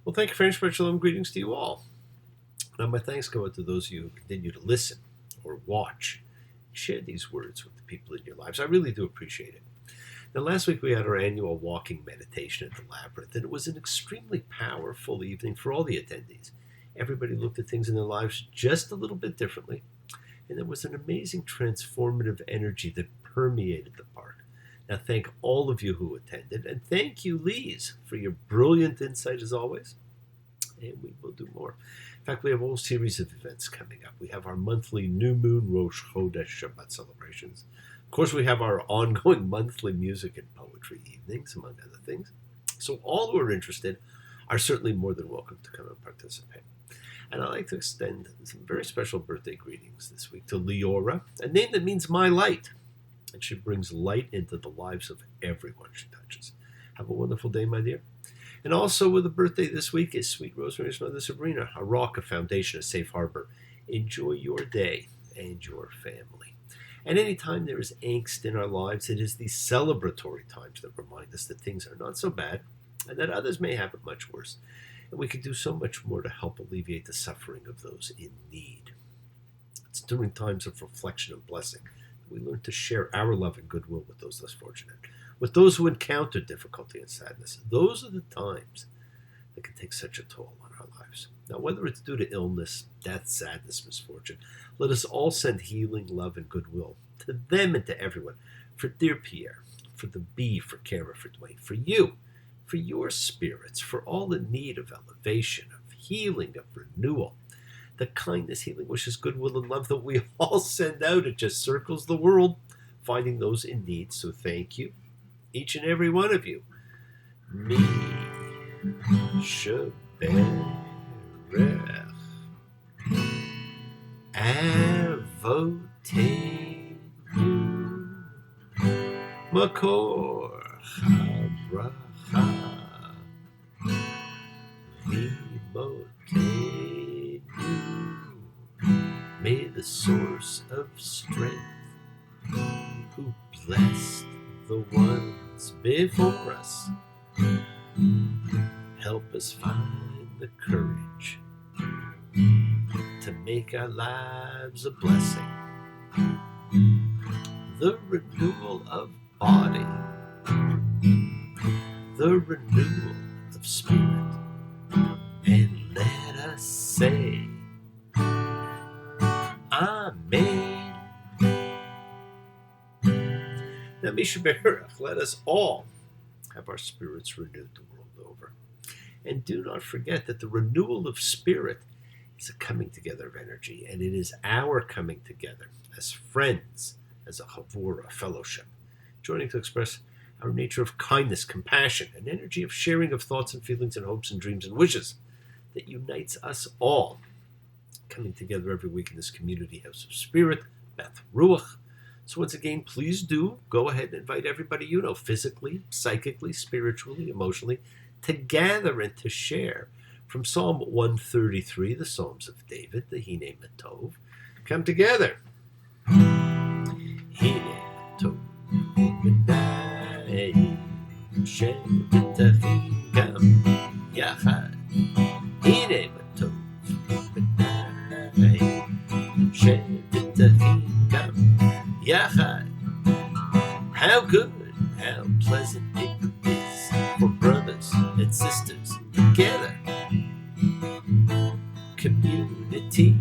Well, thank you very much. Shalom. Greetings to you all. Now, my thanks go out to those of you who continue to listen or watch. Share these words with the people in your lives. I really do appreciate it. Now, last week we had our annual walking meditation at the Labyrinth, and it was an extremely powerful evening for all the attendees. Everybody looked at things in their lives just a little bit differently, and there was an amazing transformative energy that permeated the park. Now, thank all of you who attended, and thank you, Lise, for your brilliant insight as always. And we will do more. In fact, we have a whole series of events coming up. We have our monthly New Moon Rosh Chodesh Shabbat celebrations. Of course, we have our ongoing monthly music and poetry evenings, among other things. So all who are interested are certainly more than welcome to come and participate. And I'd like to extend some very special birthday greetings this week to Leora, a name that means my light. And she brings light into the lives of everyone she touches. Have a wonderful day, my dear. And also with a birthday this week is Sweet Rosemary's mother, Sabrina, a rock, a foundation, a safe harbor. Enjoy your day and your family. And anytime there is angst in our lives, it is these celebratory times that remind us that things are not so bad and that others may have it much worse. And we can do so much more to help alleviate the suffering of those in need. It's during times of reflection and blessing that we learn to share our love and goodwill with those less fortunate, with those who encounter difficulty and sadness. Those are the times that can take such a toll on our lives. Now, whether it's due to illness, death, sadness, misfortune, let us all send healing, love, and goodwill to them and to everyone. For dear Pierre, for the bee, for Kara, for Dwayne, for you, for your spirits, for all in need of elevation, of healing, of renewal. The kindness, healing, wishes, goodwill, and love that we all send out, it just circles the world, finding those in need. So thank you, each and every one of you. Me sheberech avotenu makor habracha vimotenu. May the source of strength, who blessed the ones before us, help us find the courage to make our lives a blessing. The renewal of body, the renewal of spirit, and let us say, Amen. Now, Misha Berach, let us all have our spirits renewed the world over. And do not forget that the renewal of spirit is a coming together of energy, and it is our coming together as friends, as a chavura, a fellowship, joining to express our nature of kindness, compassion, an energy of sharing of thoughts and feelings and hopes and dreams and wishes that unites us all, coming together every week in this community house of spirit, Beth Ruach. So once again, please do go ahead and invite everybody you know, physically, psychically, spiritually, emotionally, to gather and to share from Psalm 133, the Psalms of David, the Hine Matov. Come together. Hine Matov, Benai, Shebetachim Gam Yachad. Hine Matov, Benai, Shebetachim Gam Yachad. How good, how pleasant it is for brothers and sisters together. Community,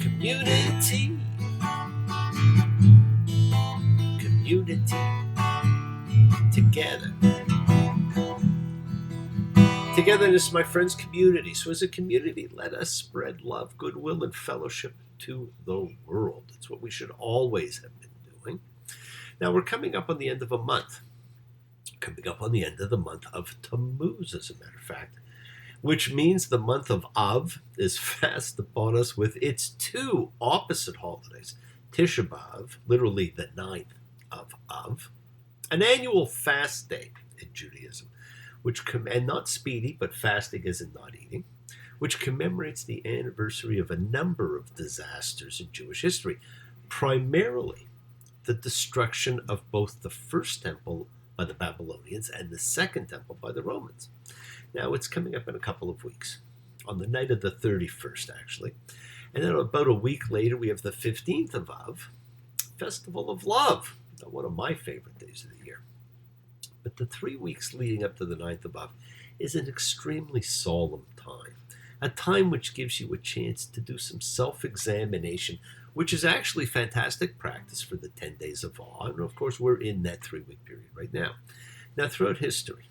community, community, together. Togetherness, my friends, community. So as a community, let us spread love, goodwill, and fellowship to the world. It's what we should always have been doing. Now, we're coming up on the end of a month. Coming up on the end of the month of Tammuz, as a matter of fact, which means the month of Av is fast upon us with its two opposite holidays. Tisha B'Av, literally the 9th of Av, an annual fast day in Judaism, and not speedy, but fasting as in not eating, which commemorates the anniversary of a number of disasters in Jewish history, primarily the destruction of both the first temple by the Babylonians and the Second Temple by the Romans. Now, it's coming up in a couple of weeks, on the night of the 31st, actually. And then about a week later, we have the 15th of Av, Festival of Love, one of my favorite days of the year. But the 3 weeks leading up to the 9th of Av is an extremely solemn time, a time which gives you a chance to do some self-examination, which is actually fantastic practice for the 10 days of awe. And of course, we're in that 3-week period right now. Now, throughout history,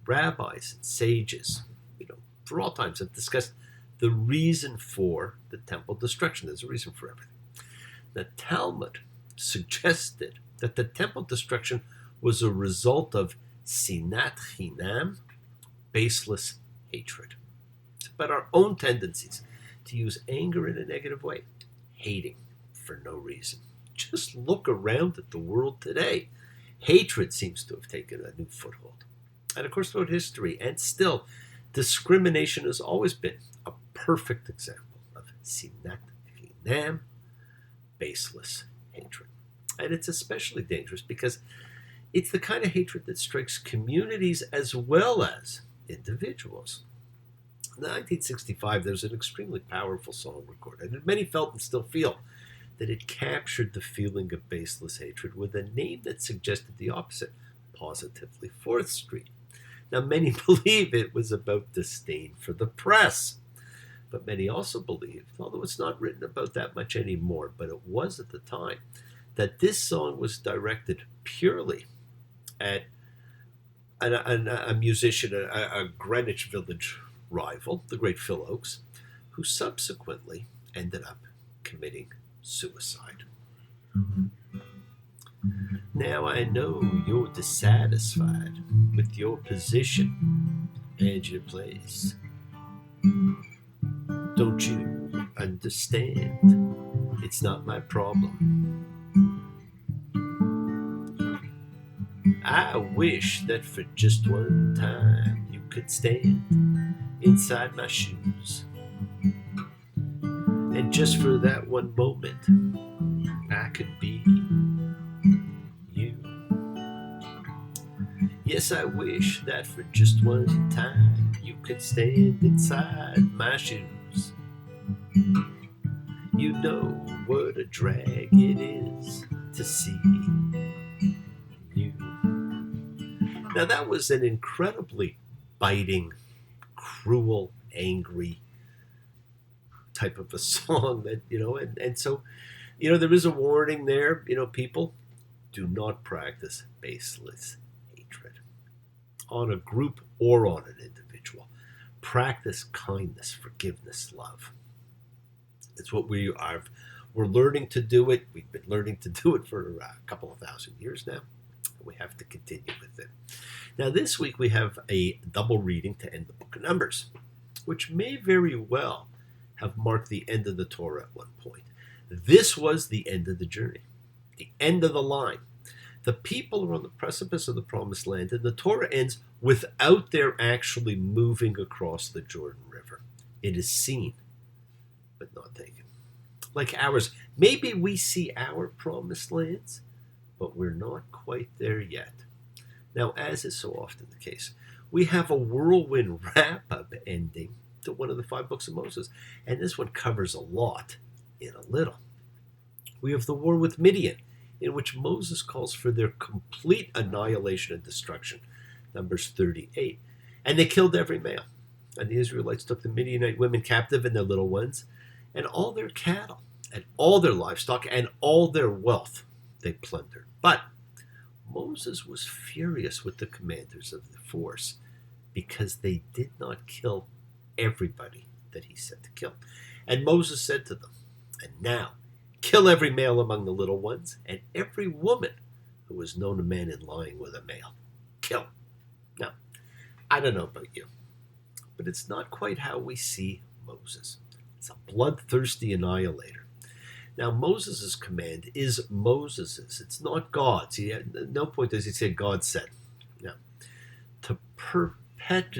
rabbis and sages, for all times have discussed the reason for the temple destruction. There's a reason for everything. The Talmud suggested that the temple destruction was a result of sinat chinam, baseless hatred. It's about our own tendencies to use anger in a negative way, hating for no reason. Just look around at the world today. Hatred seems to have taken a new foothold. And of course, throughout history, and still, discrimination has always been a perfect example of sinat chinam, baseless hatred. And it's especially dangerous because it's the kind of hatred that strikes communities as well as individuals. In 1965, there was an extremely powerful song recorded, and many felt and still feel that it captured the feeling of baseless hatred with a name that suggested the opposite, positively 4th Street. Now, many believe it was about disdain for the press, but many also believed, although it's not written about that much anymore, but it was at the time, that this song was directed purely at a musician, a Greenwich Village rival, the great Phil Oakes, who subsequently ended up committing suicide. Now I know you're dissatisfied with your position and your place. Don't you understand? It's not my problem. I wish that for just one time you could stand inside my shoes. And just for that one moment, I could be you. Yes, I wish that for just one time you could stand inside my shoes. You know what a drag it is to see you. Now, that was an incredibly biting, cruel, angry type of a song that, and so, there is a warning there, people, do not practice baseless hatred on a group or on an individual. Practice kindness, forgiveness, love. It's what we're learning to do it. We've been learning to do it for a couple of thousand years now. We have to continue with it. Now, this week we have a double reading to end the book of Numbers, which may very well have marked the end of the Torah at one point. This was the end of the journey, the end of the line. The people are on the precipice of the promised land, and the Torah ends without their actually moving across the Jordan River. It is seen, but not taken. Like ours, maybe we see our promised lands, but we're not quite there yet. Now, as is so often the case, we have a whirlwind wrap-up ending to one of the 5 books of Moses, and this one covers a lot in a little. We have the war with Midian, in which Moses calls for their complete annihilation and destruction, Numbers 38. And they killed every male. And the Israelites took the Midianite women captive and their little ones, and all their cattle, and all their livestock, and all their wealth they plundered. But Moses was furious with the commanders of the force because they did not kill everybody that he said to kill. And Moses said to them, and now, kill every male among the little ones, and every woman who has known a man in lying with a male. Kill. Now, I don't know about you, but it's not quite how we see Moses. It's a bloodthirsty annihilator. Now, Moses' command is Moses's. It's not God's. At no point does he say God said. Now, to perpetrate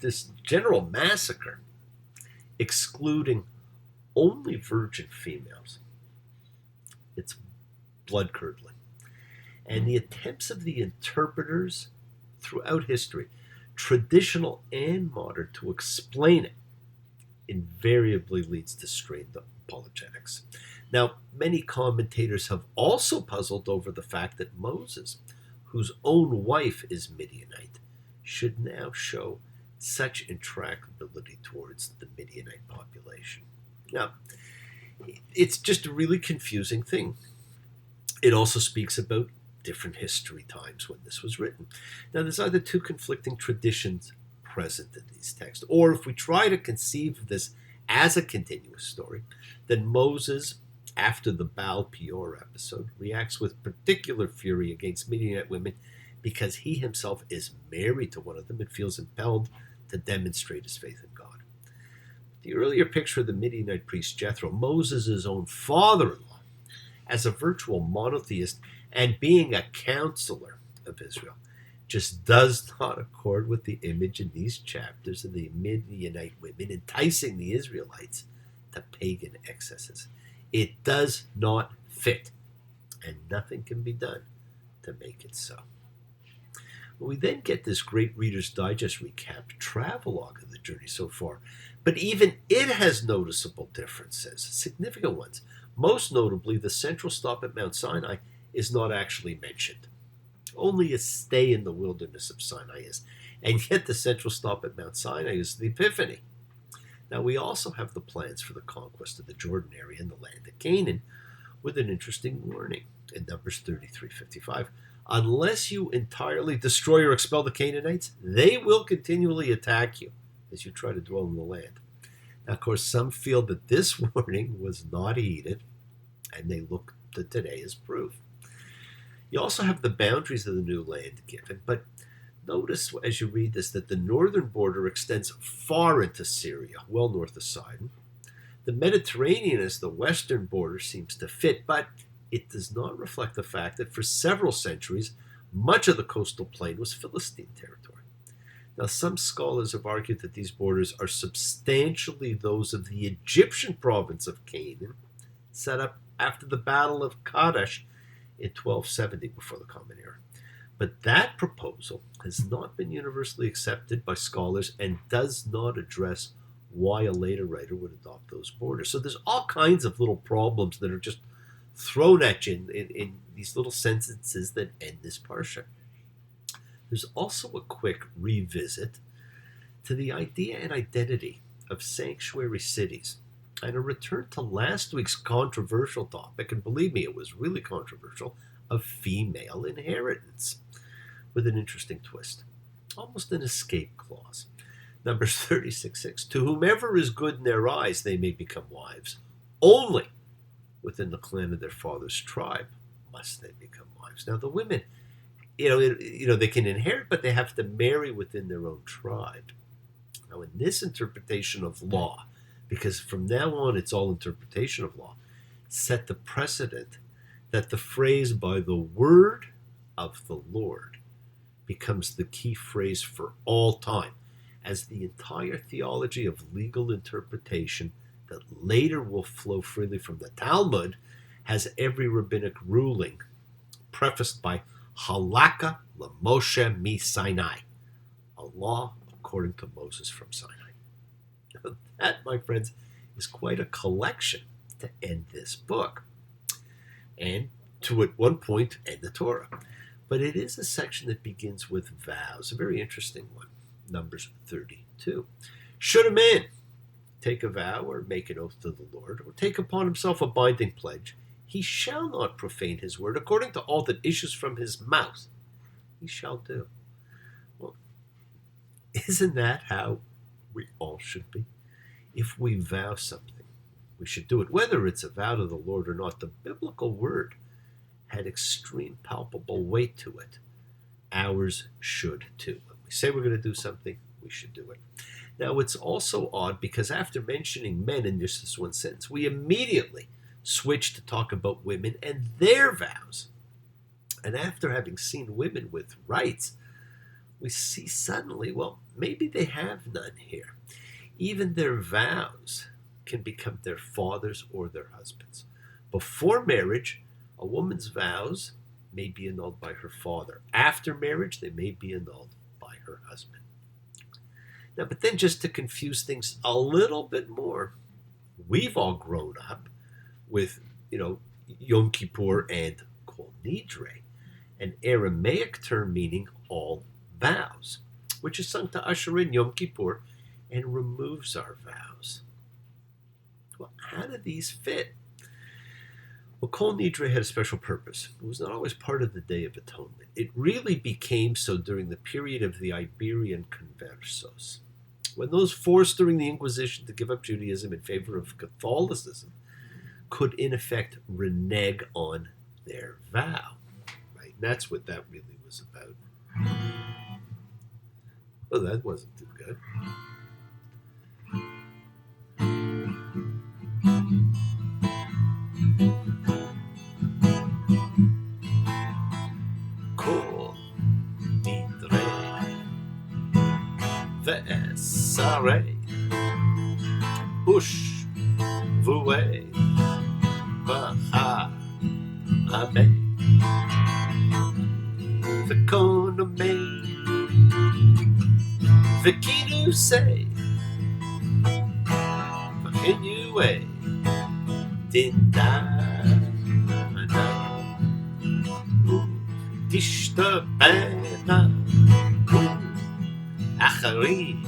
this general massacre, excluding only virgin females, it's blood-curdling. And the attempts of the interpreters throughout history, traditional and modern, to explain it invariably leads to strained apologetics. Now, many commentators have also puzzled over the fact that Moses, whose own wife is Midianite, should now show such intractability towards the Midianite population. Now, it's just a really confusing thing. It also speaks about different history times when this was written. Now, there's either two conflicting traditions present in these texts, or if we try to conceive of this as a continuous story, then Moses, after the Baal Peor episode, reacts with particular fury against Midianite women because he himself is married to one of them and feels impelled to demonstrate his faith in God. The earlier picture of the Midianite priest Jethro, Moses' own father-in-law, as a virtual monotheist and being a counselor of Israel, just does not accord with the image in these chapters of the Midianite women enticing the Israelites to pagan excesses. It does not fit, and nothing can be done to make it so. We then get this great Reader's Digest recap travelogue of the journey so far, but even it has noticeable differences, significant ones. Most notably, the central stop at Mount Sinai is not actually mentioned. Only a stay in the wilderness of Sinai is, and yet the central stop at Mount Sinai is the Epiphany. Now, we also have the plans for the conquest of the Jordan area and the land of Canaan, with an interesting warning in Numbers 33:55. Unless you entirely destroy or expel the Canaanites, they will continually attack you as you try to dwell in the land. Now, of course, some feel that this warning was not heeded, and they look to today as proof. You also have the boundaries of the new land given, but notice as you read this that the northern border extends far into Syria, well north of Sidon. The Mediterranean as the western border seems to fit, but it does not reflect the fact that for several centuries, much of the coastal plain was Philistine territory. Now, some scholars have argued that these borders are substantially those of the Egyptian province of Canaan, set up after the Battle of Kadesh in 1270 before the Common Era. But that proposal has not been universally accepted by scholars and does not address why a later writer would adopt those borders. So there's all kinds of little problems that are just thrown at you in these little sentences that end this parsha. There's also a quick revisit to the idea and identity of sanctuary cities, and a return to last week's controversial topic, and believe me, it was really controversial, of female inheritance, with an interesting twist, almost an escape clause. Numbers 36:6, to whomever is good in their eyes they may become wives. Only within the clan of their father's tribe must they become wives. Now the women, they can inherit, but they have to marry within their own tribe. Now in this interpretation of law, because from now on it's all interpretation of law, set the precedent that the phrase by the word of the Lord becomes the key phrase for all time, as the entire theology of legal interpretation that later will flow freely from the Talmud has every rabbinic ruling prefaced by Halakha LaMoshe mi Sinai, a law according to Moses from Sinai. That, my friends, is quite a collection to end this book, and to at one point end the Torah. But it is a section that begins with vows, a very interesting one. Numbers 32. Should a man take a vow or make an oath to the Lord, or take upon himself a binding pledge, he shall not profane his word. According to all that issues from his mouth, he shall do. Well, isn't that how we all should be? If we vow something, we should do it. Whether it's a vow to the Lord or not, the biblical word had extreme palpable weight to it. Ours should too. When we say we're going to do something, we should do it. Now, it's also odd because after mentioning men in just this one sentence, we immediately switch to talk about women and their vows. And after having seen women with rights, we see suddenly, well, maybe they have none here. Even their vows can become their fathers or their husbands. Before marriage, a woman's vows may be annulled by her father. After marriage, they may be annulled by her husband. Now, but then just to confuse things a little bit more, we've all grown up with, Yom Kippur and Kol Nidre, an Aramaic term meaning all vows, which is sung to usher in Yom Kippur and removes our vows. Well, how do these fit? Well, Kol Nidre had a special purpose. It was not always part of the Day of Atonement. It really became so during the period of the Iberian Conversos, when those forced during the Inquisition to give up Judaism in favor of Catholicism could, in effect, renege on their vow. Right? And that's what that really was about. Well, that wasn't too good. Kol Nidre Ve'esarei Ush Vue Baha Abe Vekonome Vekinu say Vakinue Dindana Tishta Bena Acharina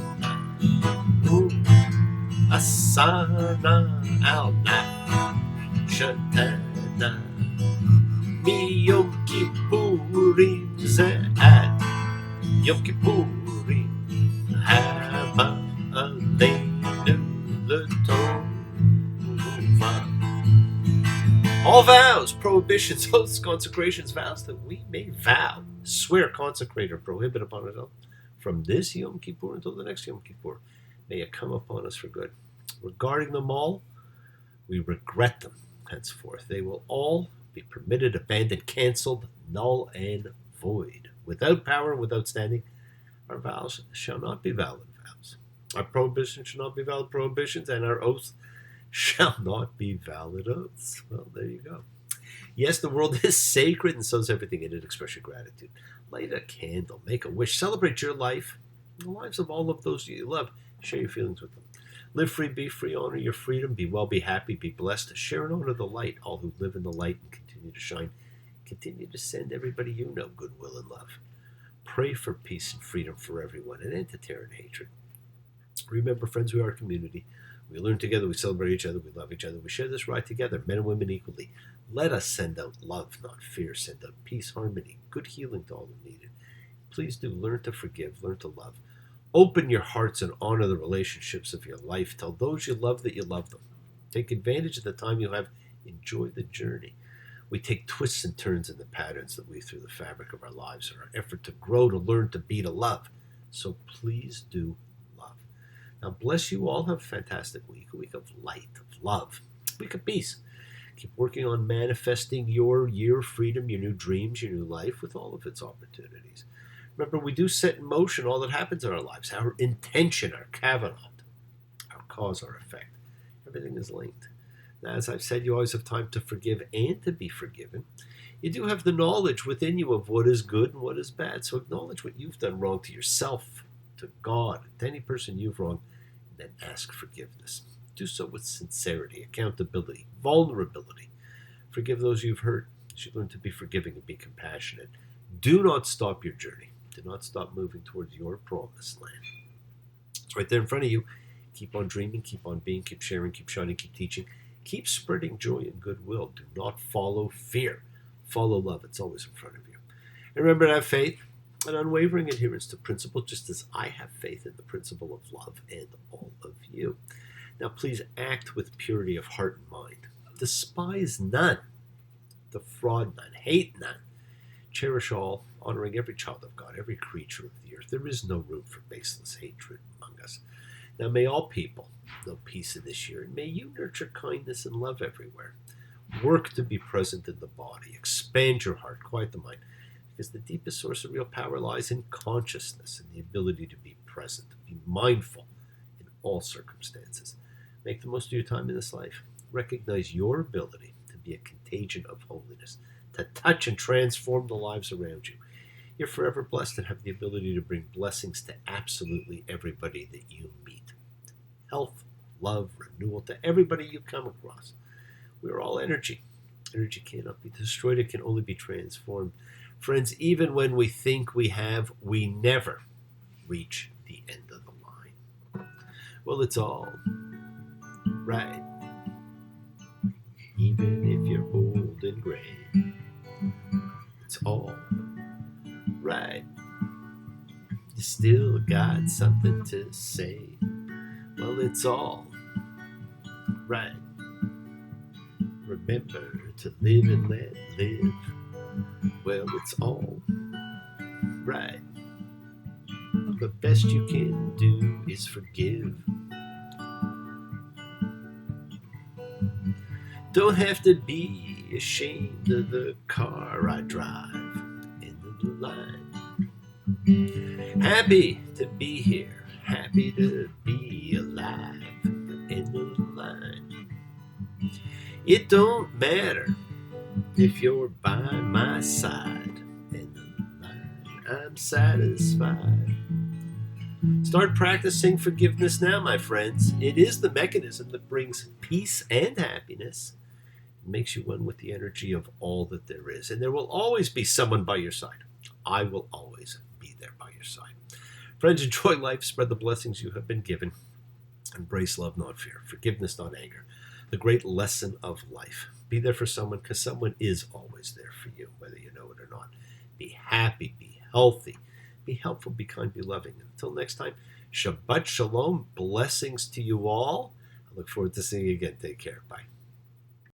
Asana Alna Shatana Mi Yom Kippurim Ze'ad Yom Kippurim Haba Aleinu L'Tova. All vows, prohibitions, oaths, consecrations, vows that we may vow, swear, consecrate, or prohibit upon ourselves from this Yom Kippur until the next Yom Kippur, may it come upon us for good. Regarding them all, we regret them henceforth. They will all be permitted, abandoned, cancelled, null and void. Without power, without standing, our vows shall not be valid vows. Our prohibitions shall not be valid prohibitions, and our oaths shall not be valid oaths. Well, there you go. Yes, the world is sacred, and so is everything in it. Express your gratitude. Light a candle, make a wish, celebrate your life, the lives of all of those you love. Share your feelings with them. Live free, be free, honor your freedom, be well, be happy, be blessed. Share and honor the light, all who live in the light and continue to shine. Continue to send everybody you know goodwill and love. Pray for peace and freedom for everyone, and end to terror and hatred. Remember, friends, we are a community. We learn together, we celebrate each other, we love each other, we share this ride together, men and women equally. Let us send out love, not fear. Send out peace, harmony, good healing to all who need it. Please do learn to forgive, learn to love. Open your hearts and honor the relationships of your life. Tell those you love that you love them. Take advantage of the time you have. Enjoy the journey. We take twists and turns in the patterns that weave through the fabric of our lives in our effort to grow, to learn, to be, to love. So please do love. Now bless you all. Have a fantastic week. A week of light, of love, a week of peace. Keep working on manifesting your year of freedom, your new dreams, your new life with all of its opportunities. Remember, we do set in motion all that happens in our lives. Our intention, our kavanah, our cause, our effect. Everything is linked. Now, as I've said, you always have time to forgive and to be forgiven. You do have the knowledge within you of what is good and what is bad. So acknowledge what you've done wrong to yourself, to God, to any person you've wronged, and then ask forgiveness. Do so with sincerity, accountability, vulnerability. Forgive those you've hurt. You should learn to be forgiving and be compassionate. Do not stop your journey. Do not stop moving towards your promised land. It's right there in front of you. Keep on dreaming, keep on being, keep sharing, keep shining, keep teaching. Keep spreading joy and goodwill. Do not follow fear. Follow love. It's always in front of you. And remember to have faith and unwavering adherence to principle, just as I have faith in the principle of love and all of you. Now, please act with purity of heart and mind. Despise none. Defraud none. Hate none. Cherish all, honoring every child of God, every creature of the earth. There is no room for baseless hatred among us. Now, may all people know peace in this year, and may you nurture kindness and love everywhere. Work to be present in the body. Expand your heart. Quiet the mind. Because the deepest source of real power lies in consciousness and the ability to be present, to be mindful in all circumstances. Make the most of your time in this life. Recognize your ability to be a contagion of holiness, to touch and transform the lives around you. You're forever blessed and have the ability to bring blessings to absolutely everybody that you meet. Health, love, renewal to everybody you come across. We're all energy. Energy cannot be destroyed. It can only be transformed. Friends, even when we think we have, we never reach the end of the line. Well, it's all right. Even if you're old and gray, it's all right. You still got something to say. Well, it's all right. Remember to live and let live. Well, it's all right. The best you can do is forgive. Don't have to be ashamed of the car I drive. End of the line. Happy to be here. Happy to be alive. End of the line. It don't matter if you're by my side. End of the line. I'm satisfied. Start practicing forgiveness now, my friends. It is the mechanism that brings peace and happiness. It makes you one with the energy of all that there is. And there will always be someone by your side. I will always be there by your side. Friends, enjoy life. Spread the blessings you have been given. Embrace love, not fear. Forgiveness, not anger. The great lesson of life. Be there for someone because someone is always there for you, whether you know it or not. Be happy. Be healthy. Be helpful. Be kind. Be loving. Until next time, Shabbat Shalom. Blessings to you all. I look forward to seeing you again. Take care. Bye.